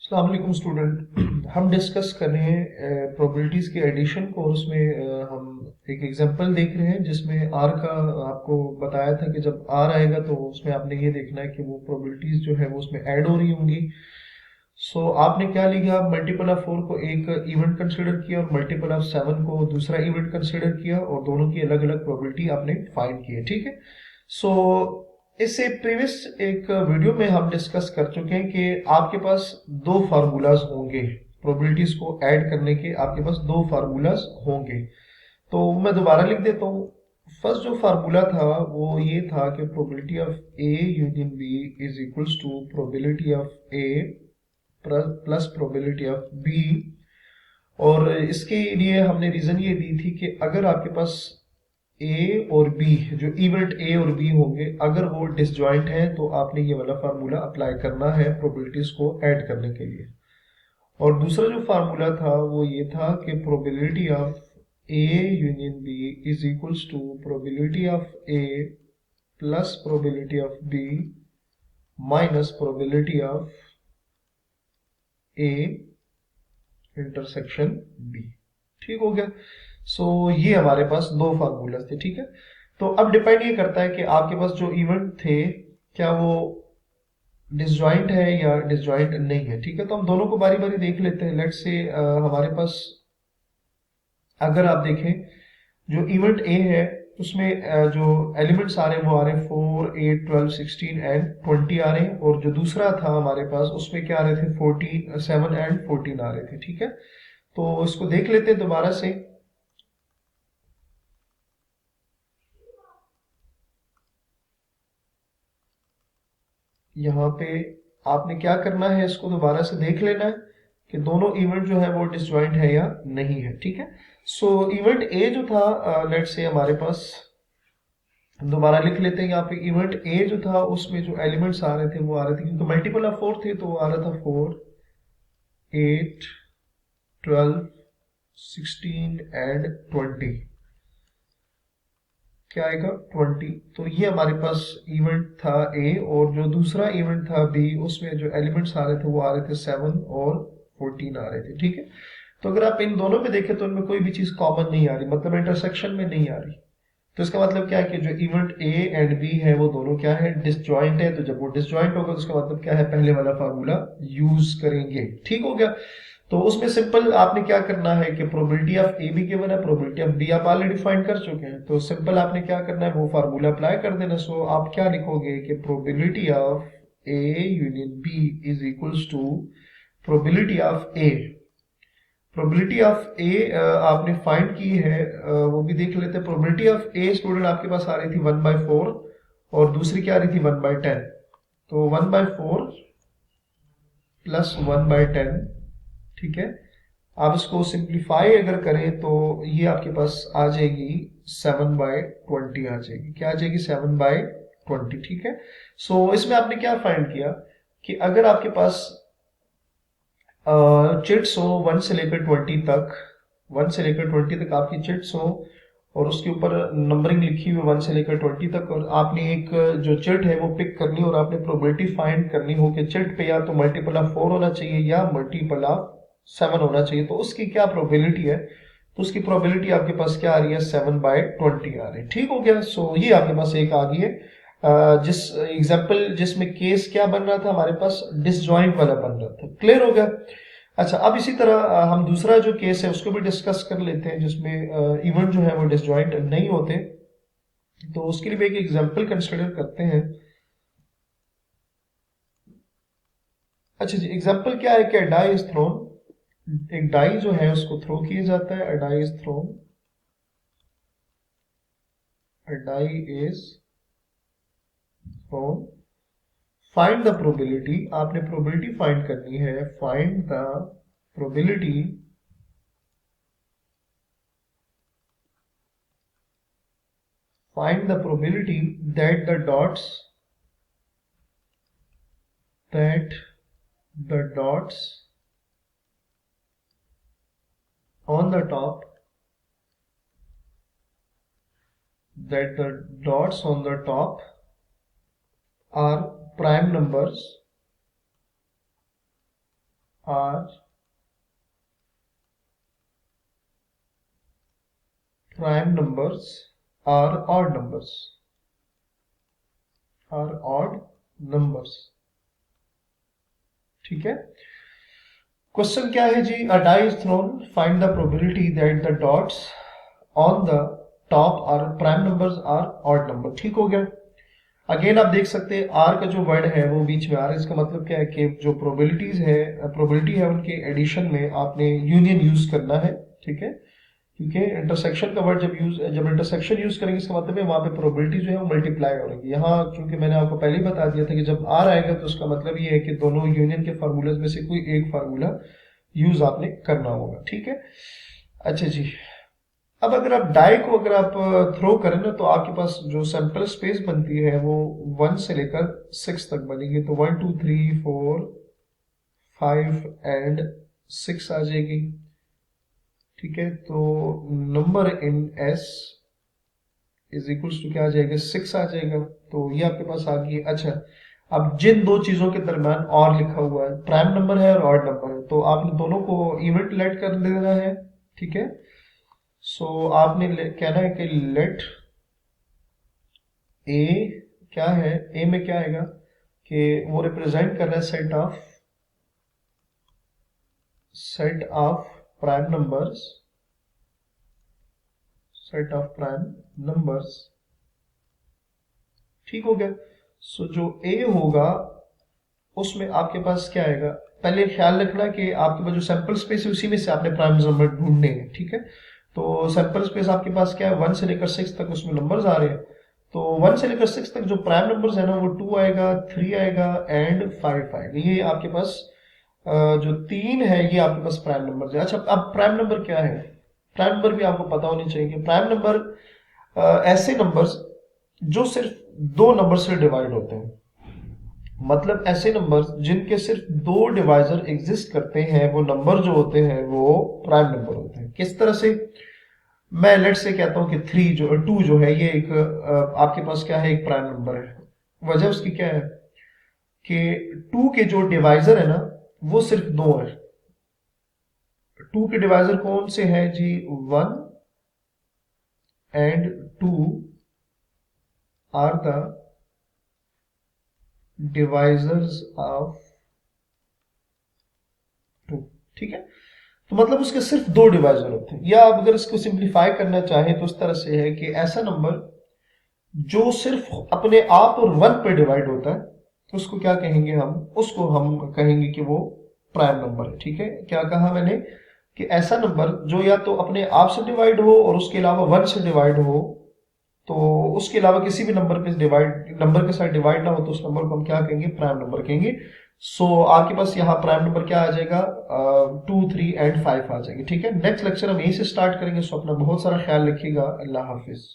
अस्सलाम वालेकुम स्टूडेंट। हम डिस्कस कर रहे हैं प्रोबेबिलिटीज़ के एडिशन को और उसमें हम एक एग्जांपल देख रहे हैं जिसमें आर का आपको बताया था कि जब आर आएगा तो उसमें आपने ये देखना है कि वो प्रोबेबिलिटीज़ जो है वो उसमें ऐड हो रही होंगी। सो आपने क्या लिया, मल्टीपल ऑफ 4 को एक इवेंट कंसिडर किया और मल्टीपल ऑफ 7 को दूसरा इवेंट कंसिडर किया और दोनों की अलग अलग प्रोबेबिलिटी आपने फाइंड की है। ठीक है। सो इससे प्रीवियस एक वीडियो में हम डिस्कस कर चुके हैं कि आपके पास दो फार्मूलाज होंगे प्रोबेबिलिटीज को ऐड करने के। आपके पास दो फार्मूलाज होंगे, तो मैं दोबारा लिख देता हूँ। फर्स्ट जो फार्मूला था वो ये था कि probability of A union B is equals to probability of A plus probability of B. और इसके लिए हमने रीजन ये दी थी कि अगर आपके पास ए और बी, जो इवेंट ए और बी होंगे, अगर वो डिसजॉइंट है तो आपने ये वाला फार्मूला अप्लाई करना है प्रोबेबिलिटीज को ऐड करने के लिए। और दूसरा जो फार्मूला था वो ये था कि probability of A union B is equals to probability of A plus probability of B minus probability of A intersection B. ठीक हो गया। सो ये हमारे पास दो फार्मूला थे। ठीक है। तो अब डिपेंड ये करता है कि आपके पास जो इवेंट थे क्या वो डिसजॉइंट है या डिसजॉइंट नहीं है। ठीक है। तो हम दोनों को बारी बारी देख लेते हैं। लेट्स से हमारे पास अगर आप देखें जो इवेंट ए है उसमें जो एलिमेंट्स आ रहे हैं वो आ रहे हैं 4, 8, 12, 16 एंड 20 आ रहे हैं। और जो दूसरा था हमारे पास उसमें क्या आ रहे थे, 14, 7 एंड 14 आ रहे थे। ठीक है। तो इसको देख लेते हैं दोबारा से। यहाँ पे आपने क्या करना है, इसको दोबारा से देख लेना है कि दोनों इवेंट जो है वो डिसजॉइंट है या नहीं है। ठीक है। सो इवेंट ए जो था, लेट से हमारे पास, दोबारा लिख लेते हैं यहाँ पे। इवेंट ए जो था उसमें जो एलिमेंट्स आ रहे थे वो आ रहे थे, क्योंकि मल्टीपल ऑफ 4 थे तो वो आ रहा था 4, 8, 12, 16 एंड 20। क्या आएगा, 20। तो ये हमारे पास इवेंट था ए। और जो दूसरा इवेंट था बी उसमें जो एलिमेंट्स आ रहे थे वो आ रहे थे 7 और 14 आ रहे थे। ठीक है। तो अगर आप इन दोनों में देखें तो इनमें कोई भी चीज कॉमन नहीं आ रही, मतलब इंटरसेक्शन में नहीं आ रही। तो इसका मतलब क्या है कि जो इवेंट ए एंड बी है वो दोनों क्या है, डिसजॉइंट है। तो जब वो डिसजॉइंट होगा तो उसका मतलब क्या है, पहले वाला फार्मूला यूज करेंगे। ठीक हो गया। तो उसमें सिंपल आपने क्या करना है कि प्रोबेबिलिटी ऑफ ए भी गिवन है, प्रोबेबिलिटी ऑफ बी आप ऑलरेडी फाइंड कर चुके हैं, तो सिंपल आपने क्या करना है, वो फार्मूला अप्लाई कर देना। सो आप क्या लिखोगे कि probability of A union B is equals to probability of A. Probability of A आपने फाइंड की है, वो भी देख लेते हैं। प्रोबेबिलिटी ऑफ ए स्टूडेंट आपके पास आ रही थी 1/4 और दूसरी क्या आ रही थी 1/10। तो 1/4 प्लस 1/10। ठीक है। आप इसको सिंप्लीफाई अगर करें तो ये आपके पास आ जाएगी 7/20 आ जाएगी। क्या आ जाएगी, 7/20। ठीक है। सो इसमें आपने क्या फाइंड किया कि अगर आपके पास चिट्स हो 1 से लेकर 20 तक, 1 से लेकर 20 तक आपकी चिट्स हो और उसके ऊपर नंबरिंग लिखी हुई 1 से लेकर 20 तक, और आपने एक जो चिट है वो पिक करनी और आपने प्रोबेबिलिटी फाइंड करनी हो कि चिट पे या तो मल्टीपल ऑफ 4 होना चाहिए या मल्टीपल ऑफ 7 होना चाहिए, तो उसकी क्या प्रोबेबिलिटी है। तो उसकी प्रोबेबिलिटी आपके पास क्या आ रही है, 7/20 आ रही है। ठीक हो गया। सो ये आपके पास एक आ गई है। जिस एग्जाम्पल जिसमें केस क्या बन रहा था हमारे पास, डिसजॉइंट वाला बन रहा था। क्लियर हो गया। अच्छा, अब इसी तरह हम दूसरा जो केस है उसको भी डिस्कस कर लेते हैं जिसमें इवेंट जो है वो डिसजॉइंट नहीं होते। तो उसके लिए भी एक एग्जांपल कंसिडर करते हैं। अच्छा जी, एग्जांपल क्या है कि डाई इज थ्रोन। एक डाई जो है उसको थ्रो किया जाता है। Die is thrown, die is thrown. Find the probability, आपने प्रोबेबिलिटी फाइंड करनी है। Find the probability find the probability that the dots on the top that the dots on the top are prime numbers are prime numbers are odd numbers, are odd numbers. ठीक है, question क्या है जी, a die is thrown, find the probability that the dots on the top are prime numbers are odd number. ठीक हो गया। Again आप देख सकते हैं आर का जो वर्ड है वो बीच में आ रहा है, इसका मतलब क्या है कि जो प्रोबेबिलिटी है उनके एडिशन में आपने यूनियन यूज करना है। ठीक है, क्योंकि इंटरसेक्शन का वर्ड जब इंटरसेक्शन यूज करेंगे इसका मतलब है वहां पे प्रोबेबिलिटी जो है वो मल्टीप्लाई हो रही है। यहाँ चूंकि मैंने आपको पहले ही बता दिया था कि जब आर आएगा तो उसका मतलब ये है कि दोनों यूनियन के फार्मूलाज में से कोई एक फार्मूला यूज आपने करना होगा। ठीक है, अच्छा जी। अब अगर आप डाई को अगर आप थ्रो करें ना तो आपके पास जो सैंपल स्पेस बनती है वो 1 से लेकर 6 तक बनेगी। तो 1 2 3 4 5 एंड 6 आ जाएगी। ठीक है, तो number in S is equals to क्या आ जाएगा, 6 आ जाएगा। तो ये आपके पास आ गई। अच्छा, अब जिन दो चीजों के दरम्यान और लिखा हुआ है, प्राइम नंबर है और ऑड नंबर है, तो आपने दोनों को इवेंट लेट कर देना है। ठीक है, सो आपने कहना है कि लेट ए क्या है, ए में क्या आएगा कि वो रिप्रेजेंट कर रहा है set of prime numbers, set of prime numbers. ठीक हो गया। सो जो ए होगा उसमें आपके पास क्या आएगा, पहले ख्याल रखना कि आपके पास जो सैंपल स्पेस है उसी में से आपने प्राइम नंबर ढूंढने हैं। ठीक है, तो सैंपल स्पेस आपके पास क्या है, 1 से लेकर 6 तक उसमें नंबर्स आ रहे हैं। तो 1 से लेकर 6 तक जो प्राइम नंबर्स है ना वो 2 आएगा, 3 आएगा एंड 5 आएगा। ये आपके पास जो 3 है ये आपके पास प्राइम नंबर है। अच्छा, अब प्राइम नंबर क्या है, प्राइम नंबर भी आपको पता होनी चाहिए। प्राइम नंबर ऐसे नंबर्स जो सिर्फ दो नंबर से डिवाइड होते हैं, मतलब ऐसे नंबर्स जिनके सिर्फ दो डिवाइजर एग्जिस्ट करते हैं, वो नंबर जो होते हैं वो प्राइम नंबर होते हैं। किस तरह से, मैं लेट से कहता हूं कि 2 जो है ये एक आपके पास क्या है, एक प्राइम नंबर है। वजह उसकी क्या है कि 2 के जो डिवाइजर है ना वो सिर्फ दो है। 2 के डिवाइजर कौन से हैं जी, 1 and 2 are the divisors of 2। ठीक है, तो मतलब उसके सिर्फ दो डिवाइजर होते हैं। या आप अगर इसको सिंप्लीफाई करना चाहें तो इस तरह से है कि ऐसा नंबर जो सिर्फ अपने आप और 1 पे डिवाइड होता है उसको क्या कहेंगे, उसको हम कहेंगे कि वो प्राइम नंबर है। ठीक है, क्या कहा मैंने कि ऐसा नंबर जो या तो अपने आप से डिवाइड हो और उसके अलावा 1 से डिवाइड हो, तो उसके अलावा किसी भी नंबर के साथ डिवाइड ना हो तो उस नंबर को हम क्या कहेंगे, प्राइम नंबर कहेंगे। सो आपके पास यहाँ प्राइम नंबर क्या आ जाएगा, 2 3 एंड 5 आ जाएंगे। ठीक है, नेक्स्ट लेक्चर हम यहीं से स्टार्ट करेंगे। सो अपना बहुत सारा ख्याल रखिएगा। अल्लाह हाफिज।